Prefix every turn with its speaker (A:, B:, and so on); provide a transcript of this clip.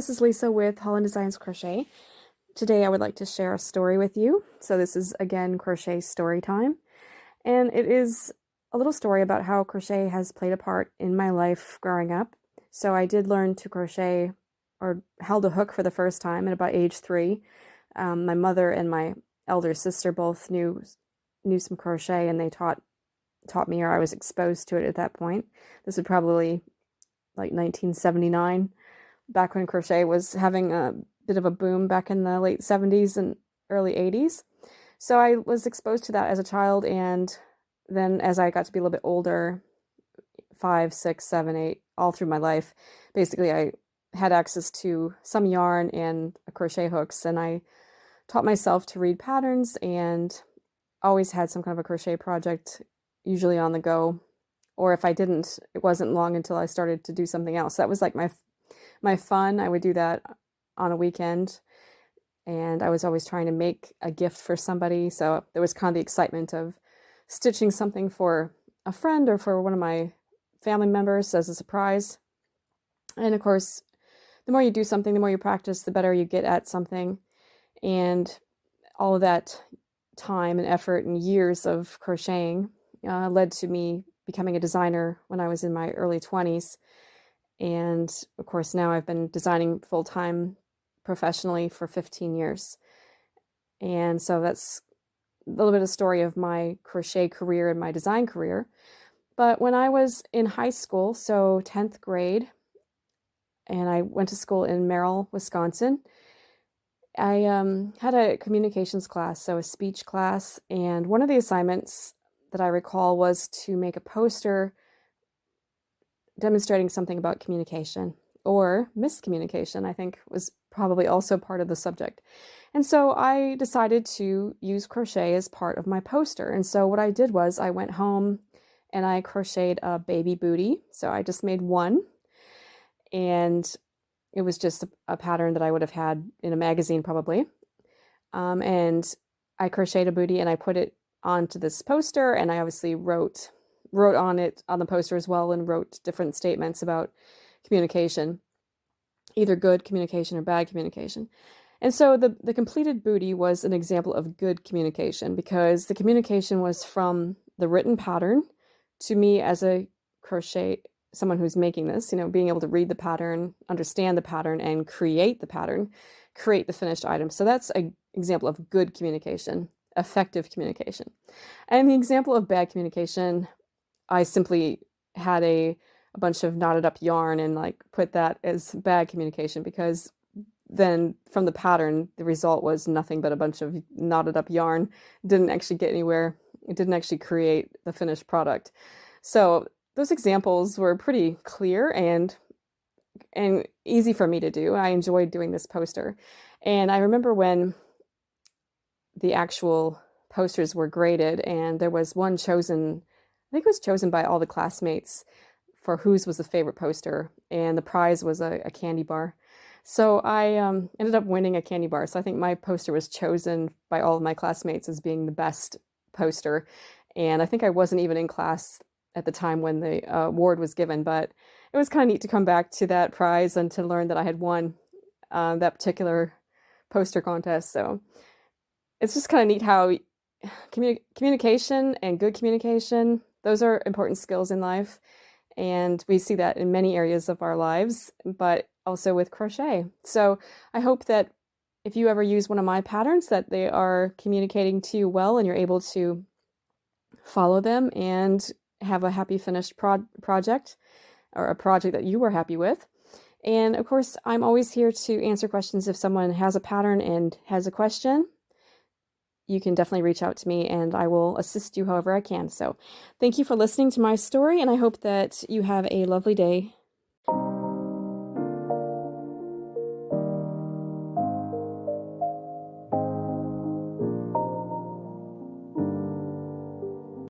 A: this is Lisa with Holland Designs Crochet. Today I would like to share a story with you. So this is again Crochet story time, and it is a little story about how crochet has played a part in my life growing up. So I did learn to crochet or held a hook for the first time at about age 3. My mother and my elder sister both knew some crochet, and they taught me, or I was exposed to it at that point. This would probably like 1979, back when crochet was having a bit of a boom back in the late 70s and early 80s. So I was exposed to that as a child, and then as I got to be a little bit older, 5, 6, 7, 8, all through my life, basically I had access to some yarn and crochet hooks, and I taught myself to read patterns and always had some kind of a crochet project usually on the go. Or if I didn't, it wasn't long until I started to do something else. That was like my fun. I would do that on a weekend, and I was always trying to make a gift for somebody. So there was kind of the excitement of stitching something for a friend or for one of my family members as a surprise. And of course, the more you do something, the more you practice, the better you get at something. And all of that time and effort and years of crocheting led to me becoming a designer when I was in my early 20s. And of course, now I've been designing full-time professionally for 15 years. And so that's a little bit of story of my crochet career and my design career. But when I was in high school, so 10th grade, and I went to school in Merrill, Wisconsin, I had a communications class, so a speech class, and one of the assignments that I recall was to make a poster demonstrating something about communication, or miscommunication, I think was probably also part of the subject. And so I decided to use crochet as part of my poster. And so what I did was I went home and I crocheted a baby bootie. So I just made one, and it was just a pattern that I would have had in a magazine probably. And I crocheted a bootie and I put it onto this poster, and I obviously wrote on it on the poster as well, and wrote different statements about communication, either good communication or bad communication. And so the completed bootie was an example of good communication, because the communication was from the written pattern to me as a someone who's making this, being able to read the pattern, understand the pattern, and create the pattern, create the finished item. So that's an example of good communication, effective communication. And the example of bad communication, I simply had a bunch of knotted up yarn and put that as bad communication, because then from the pattern, the result was nothing but a bunch of knotted up yarn. Didn't actually get anywhere. It didn't actually create the finished product. So those examples were pretty clear and easy for me to do. I enjoyed doing this poster. And I remember when the actual posters were graded, and there was one chosen, I think it was chosen by all the classmates for whose was the favorite poster, and the prize was a candy bar. So I ended up winning a candy bar. So I think my poster was chosen by all of my classmates as being the best poster. And I think I wasn't even in class at the time when the award was given, but it was kind of neat to come back to that prize and to learn that I had won that particular poster contest. So it's just kind of neat how communication and good communication, those are important skills in life. And we see that in many areas of our lives, but also with crochet. So I hope that if you ever use one of my patterns, that they are communicating to you well, and you're able to follow them and have a happy finished project, or a project that you were happy with. And of course, I'm always here to answer questions. If someone has a pattern and has a question, you can definitely reach out to me, and I will assist you however I can. So thank you for listening to my story, and I hope that you have a lovely day.